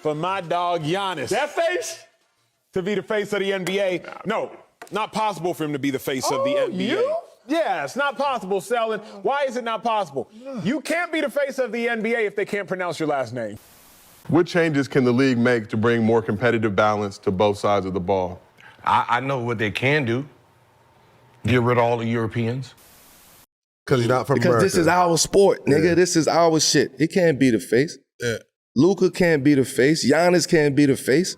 for my dog Giannis. That face? To be the face of the NBA. No, not possible for him to be the face of the NBA. You? Yeah, it's not possible, Selin. Why is it not possible? You can't be the face of the NBA if they can't pronounce your last name. What changes can the league make to bring more competitive balance to both sides of the ball? I know what they can do. Get rid of all the Europeans. Because he's not from Because America. this is our sport, nigga. Yeah. This is our shit. He can't be the face. Yeah. Luca can't be the face. Giannis can't be the face.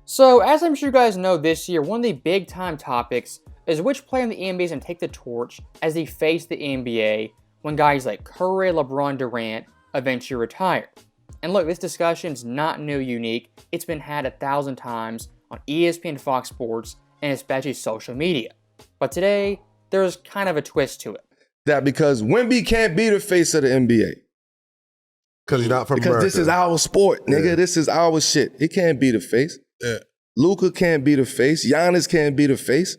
So, as I'm sure you guys know, this year, one of the big time topics is which player in the NBA is going to take the torch as they face the NBA when guys like Curry, LeBron, Durant eventually retire. And look, this discussion's not new, unique. It's been had 1,000 times on ESPN, Fox Sports, and especially social media. But today, there's kind of a twist to it. That because Wemby can't be the face of the NBA. Because he's not from Because America. this is our sport, nigga. Yeah. This is our shit. He can't be the face. Yeah. Luca can't be the face. Giannis can't be the face.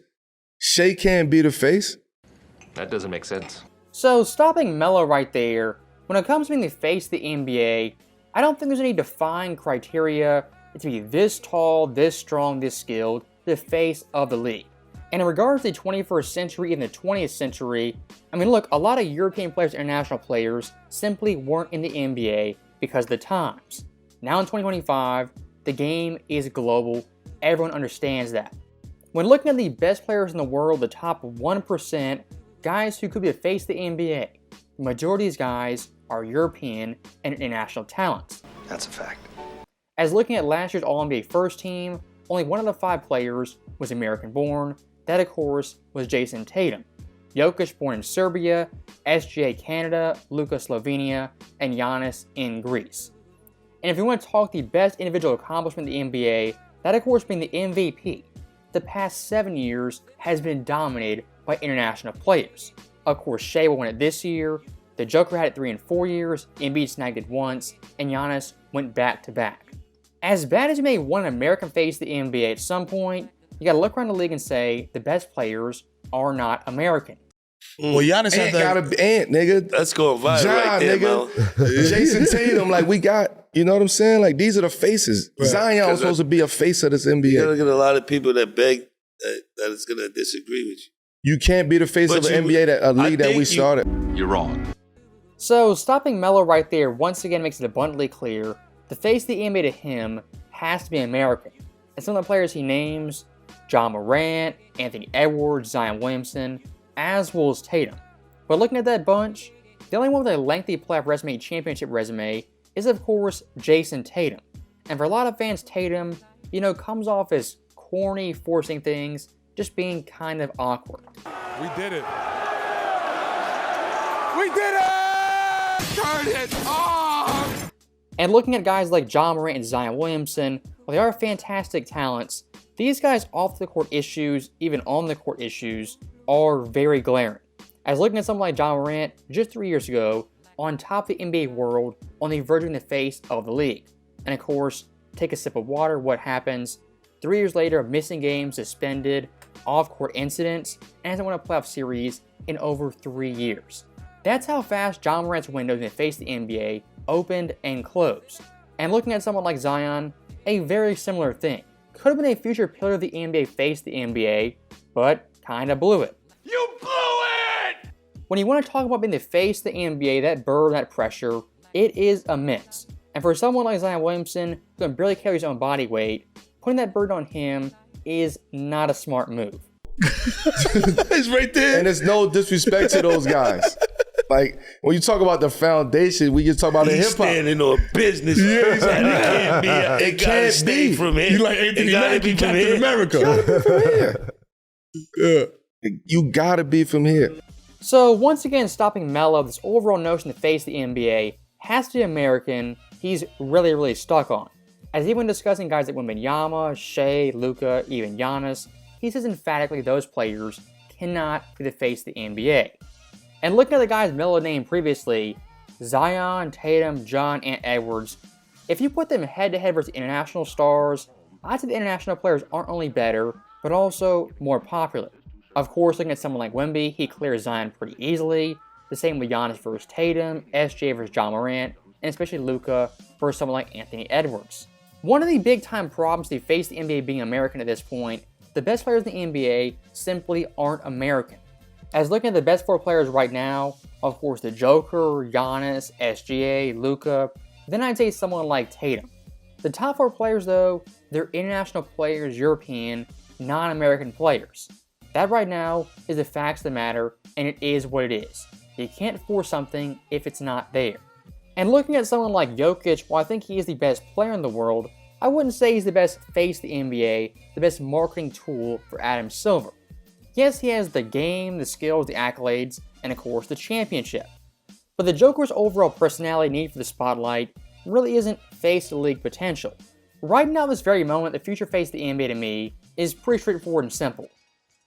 Shea can't be the face. That doesn't make sense. So, stopping Melo right there, when it comes to being the face of the NBA, I don't think there's any defined criteria to be this tall, this strong, this skilled, the face of the league. And in regards to the 21st century and the 20th century, I mean, look, a lot of European players, international players, simply weren't in the NBA because of the times. Now in 2025, the game is global. Everyone understands that. When looking at the best players in the world, the top 1%, guys who could be the face of the NBA, the majority of these guys are European and international talents. That's a fact. As looking at last year's All-NBA first team, only one of the 5 players was American-born. That, of course, was Jason Tatum. Jokic, born in Serbia, SGA Canada, Luca Slovenia, and Giannis in Greece. And if you want to talk the best individual accomplishment in the NBA, that, of course, being the MVP, the past 7 years has been dominated by international players. Of course, Shea will win it this year, the Joker had it 3 and 4 years, Embiid snagged it once, and Giannis went back-to-back. As bad as you may want an American face of the NBA at some point, you gotta look around the league and say the best players are not American. Well, Giannis had Ant that. gotta be Ant, nigga. That's going viral John, right there, nigga. Mel. Jason Tatum, like we got, you know what I'm saying? Like these are the faces. Right. Zion was supposed to be a face of this You're NBA. gonna get a lot of people that beg that is gonna disagree with you. You can't be the face But of an you- NBA, a league that think we you- started. You're wrong. So stopping Melo right there once again makes it abundantly clear the face of the NBA to him has to be American. And some of the players he names, John Morant, Anthony Edwards, Zion Williamson, as well as Tatum. But looking at that bunch, the only one with a lengthy playoff resume, championship resume, is of course Jason Tatum. And for a lot of fans, Tatum, comes off as corny, forcing things, just being kind of awkward. We did it. We did it! Turn it off! And looking at guys like John Morant and Zion Williamson, while they are fantastic talents, these guys off the court issues, even on the court issues, are very glaring. As looking at someone like John Morant just 3 years ago, on top of the NBA world, on the verge of the face of the league. And of course, take a sip of water, what happens? 3 years later, missing games, suspended, off-court incidents, and hasn't won a playoff series in over 3 years. That's how fast John Morant's window in the face of the NBA opened and closed. And looking at someone like Zion, a very similar thing. Could have been a future pillar of the NBA face of the NBA, but kinda blew it. You blew it! When you want to talk about being the face of the NBA, that burden, that pressure, it is immense. And for someone like Zion Williamson, who can barely carry his own body weight, putting that burden on him is not a smart move. It's right there. And it's no disrespect to those guys. Like, when you talk about the foundation, we just talk about the He's hip-hop. standing on business. It can't be. It gotta can't stay be. from here. You like Anthony It gotta Mackie, be from Captain here. America. From here. Yeah. You gotta be from here. So once again, stopping Melo, this overall notion to face the NBA has to be American, he's really, really stuck on. As even discussing guys like Wembanyama, Shea, Luca, even Giannis, he says emphatically those players cannot be the face of the NBA. And looking at the guys Melo named previously, Zion, Tatum, John, and Edwards, if you put them head-to-head versus international stars, I'd say the international players aren't only better, but also more popular. Of course, looking at someone like Wemby, he clears Zion pretty easily. The same with Giannis versus Tatum, SJ versus John Morant, and especially Luca for someone like Anthony Edwards. One of the big time problems to face the NBA being American at this point, the best players in the NBA simply aren't American. As looking at the best 4 players right now, of course the Joker, Giannis, SGA, Luca, then I'd say someone like Tatum. The top 4 players though, they're international players, European, non-American players. That right now is the facts of the matter, and it is what it is. You can't force something if it's not there. And looking at someone like Jokic, while I think he is the best player in the world, I wouldn't say he's the best face of the NBA, the best marketing tool for Adam Silver. Yes, he has the game, the skills, the accolades, and of course the championship. But the Joker's overall personality need for the spotlight really isn't face of the league potential. Right now, this very moment, the future face of the NBA to me is pretty straightforward and simple.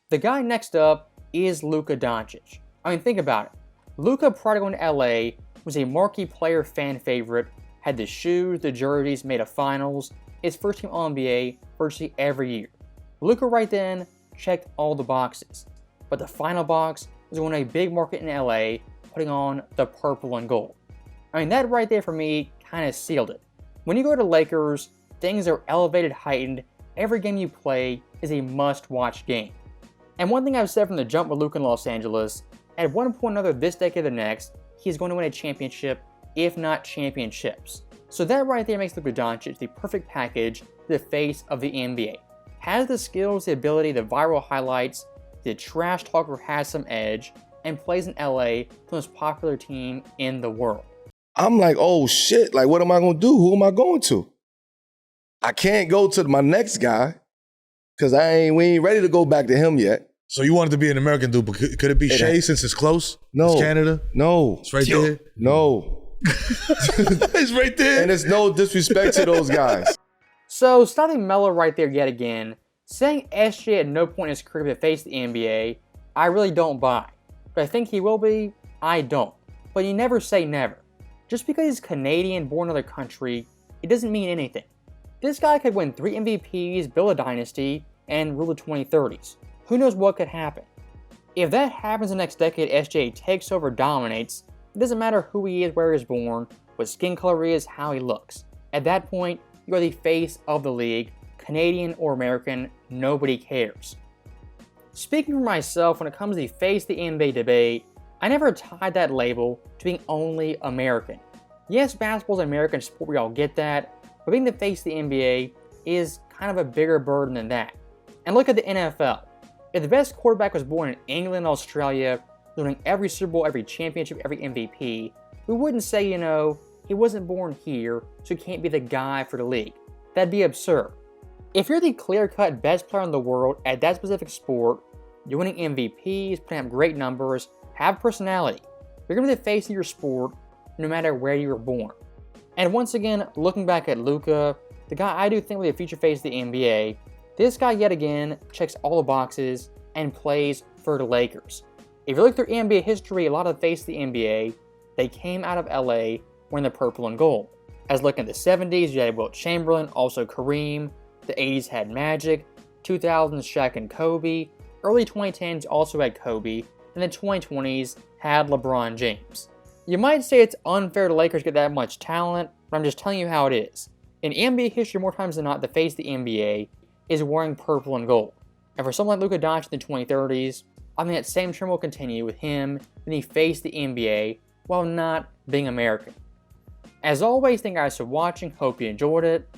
The guy next up is Luca Doncic. I mean, think about it. Luca, prior to going to LA, was a marquee player, fan favorite, had the shoes, the jerseys, made a finals, his first team All-NBA virtually every year. Luca right then checked all the boxes. But the final box was going to a big market in LA, putting on the purple and gold. I mean, that right there for me kind of sealed it. When you go to Lakers, things are elevated, heightened. Every game you play is a must-watch game. And one thing I've said from the jump with Luka in Los Angeles, at one point or another this decade or the next, he's going to win a championship, if not championships. So that right there makes Luka Doncic the perfect package, the face of the NBA. Has the skills, the ability, the viral highlights, the trash talker has some edge, and plays in LA, the most popular team in the world. I'm like, oh shit, like what am I gonna do? Who am I going to? I can't go to my next guy, because we ain't ready to go back to him yet. So you wanted to be an American dude, but could it be Shea since it's close? No. It's Canada? No. It's right there? No. It's right there. And it's no disrespect to those guys. So, stopping Melo right there yet again, saying SJ at no point in his career to face the NBA, I really don't buy. But I think he will be, I don't. But you never say never. Just because he's Canadian, born in another country, it doesn't mean anything. This guy could win 3 MVPs, build a dynasty, and rule the 2030s. Who knows what could happen? If that happens the next decade, SJ takes over, dominates, it doesn't matter who he is, where he was born, what skin color he is, how he looks. At that point, you are the face of the league, Canadian or American, nobody cares. Speaking for myself, when it comes to the face of the NBA debate, I never tied that label to being only American. Yes, basketball is an American sport, we all get that, but being the face of the NBA is kind of a bigger burden than that. And look at the NFL. If the best quarterback was born in England, Australia, winning every Super Bowl, every championship, every MVP, we wouldn't say, he wasn't born here, so he can't be the guy for the league. That'd be absurd. If you're the clear-cut best player in the world at that specific sport, you're winning MVPs, putting up great numbers, have personality, you're going to be the face of your sport no matter where you were born. And once again, looking back at Luca, the guy I do think will be a future face of the NBA, this guy yet again checks all the boxes and plays for the Lakers. If you look through NBA history, a lot of the face of the NBA, they came out of LA wearing the purple and gold. As looking at the 70s, you had Wilt Chamberlain, also Kareem. The 80s had Magic. 2000s, Shaq and Kobe. Early 2010s also had Kobe. And the 2020s had LeBron James. You might say it's unfair to Lakers get that much talent, but I'm just telling you how it is. In NBA history, more times than not, the face of the NBA is wearing purple and gold. And for someone like Luca Doncic in the 2030s, I think that same trend will continue with him when he faced the NBA while not being American. As always, thank you guys for watching. Hope you enjoyed it.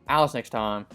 I'll see you next time.